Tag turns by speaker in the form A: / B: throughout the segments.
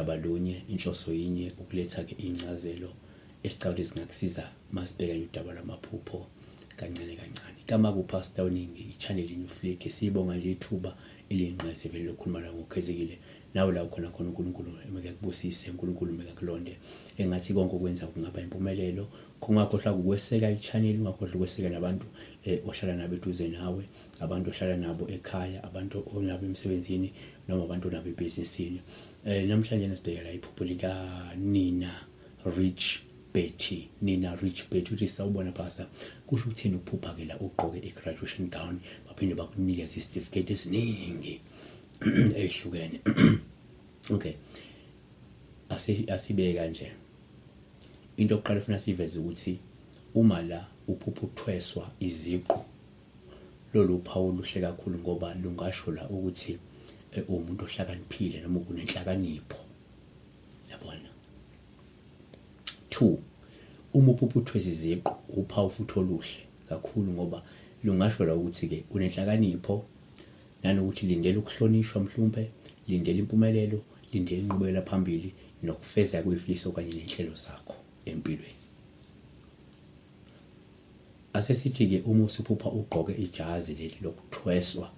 A: udaba lunye inhloso yinye ukuletha ke incazelo esicabule singakusiza masibheka udaba lwamaphupho kancane kancane. Kama ku Pastor Uningi i-channel iNewFlick sibonga nje ithuba eliyinqayizivele vele lokukhuluma la ngokukhethekile nawe la ukhona khona uNkulunkulu emekakubusise uNkulunkulu emekakulonde engathi konke okwenza kungaba impumelelo kungakhohlwa ukweseka i-channel ungakhohlwa ukweseka nabantu ohlala nabo eduze nawe abantu ohlala nabo ekhaya abantu onabo emsebenzini noma abantu nabo ebusinessini. Namhlanje nasibheka la iphupho lika Nina Rich Betty uthi sawubona pastor kusho ukuthini ukuphupha ke la ugqoke i-graduation gown baphinde bakunikeza izitifiketi esiningi ehlukene. Okay, asibeka nje into yokuqala ufuna siveze ukuthi uma la uphupha uthweswa iziqu lolu uphawu luhle kakhulu ngoba lungasho la ukuthi umuntu ohlakaniphile noma unenhlakanipho, yabona. 2, uma uphupha uthwesa iziqu uphawu futhi oluhle kakhulu ngoba lungasho la ukuthi ke unenhlakanipho nanokuthi lindele ukuhlonishwa mhlawumbe lindele impumelelo lindele inqubekela phambili nokufeza kwefiso kanye nenhlelo zakho empilweni. Asesithi ke uma usuphupha ugqoke ijazi leli lokuthweswa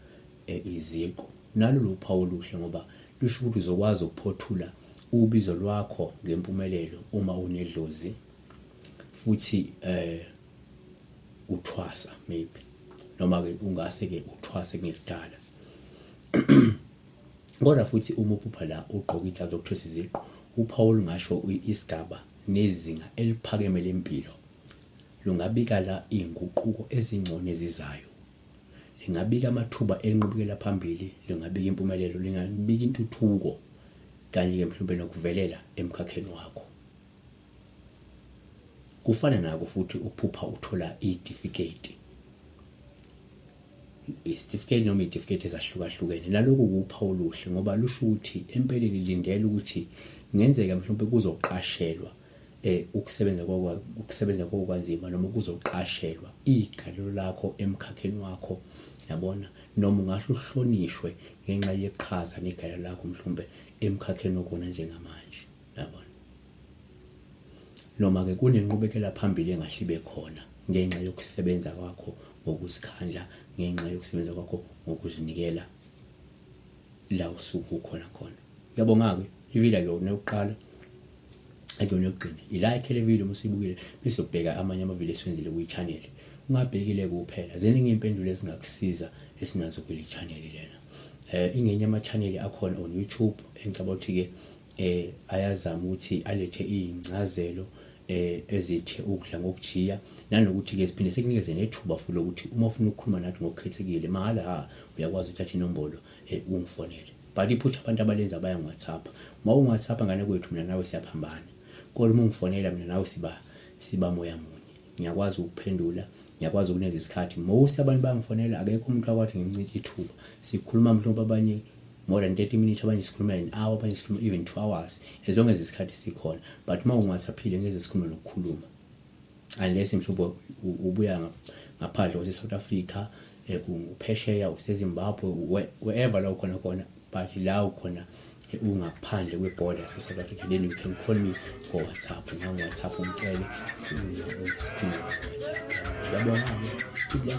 A: iziqu nalo luphawu oluhle ngoba lusho ukuthi uzokwazi ukuphothula ubizo lwakho ngempumelelo uma unedlozi futhi uthwasa maybe noma ke ungase ke uthwase ngekudala. Kodwa futhi uma uphupha la ugqoke ijazi lokuthwesa iziqu uphawu lungasho isigaba nezinga eliphakeme lempilo lungabika la inguquko ezingcono ezizayo lingabika amathuba enqubekela phambili lingabika impumelelo lingabika intuthuko kanye ke mhlawumbe nokuvelela emkhakheni wakho. Kufana nako futhi ukuphupha uthola izitifiketi noma izitifiketi ezahlukahlukene naloko kuphawu oluhle ngoba lusho ukuthi empeleni lindele ukuthi ngenzeka mhlawumbe kuzoqashelwa ukusebenza kokwanzima noma kuzoqashelwa igalelo lakho emkhakheni wakho, yabona, noma ungasho uhlonishwe ngenxa yeqhaza negalelo lakho mhlawumbe emkhakheni okona njengamanje, yabona. Noma ke kunenqubekela phambili engahlibe khona ngenxa yokusebenza kwakho ngokuzikhandla ngenxa yokusebenza kwakho ngokuzinikela la usuku khona. Ngiyabonga ke ivila yona yokuqala akuyona yokugcina ilike le video musibukile bese ubheka amanye amavideo esiwenzile ku channel ungabhekile kuphela ziningi impendulo ezingakusiza esinazo kule channel lena. Ingenye ama channel akhona on YouTube engicabanga ukuthi ke ayazama ukuthi alethe incazelo ezithe ukudla ngokujiya nanokuthi ke siphinde sekunikeze nethuba futhi lokuthi uma ufuna ukukhuluma nathi ngokukhethekile mahala uyakwazi uthatha inombolo ungifonele. But iphutha abantu abalenza baya WhatsApp. Uma ungu-WhatsApp ngane kwethu mina nawe siyaphambana. Kodwa uma ungifonela mina nawe siba moya munye. Ngiyakwazi ukuphendula, ngiyakwazi ukuneza isikhathi. Most abantu bangifonela akekho umuntu akwathi ngimncike ithuba. Sikhuluma mhlawumbe abanye more than 30 minutes, abanye sikhuluma an hour, abanye sikhuluma even 2 hours as long as isikhathi sikhona. But uma ungu-WhatsAppile ngeze sikhuluma nokukhuluma. Unless mhlawumbe ubuya ngaphandle kwase South Africa, uphesheya useZimbabwe, wherever la ukhona but la ukhona ungaphandle kweborder South Africa, then you can call me go WhatsApp. WhatsApp umcele sikhuluma WhatsApp. Yabona ke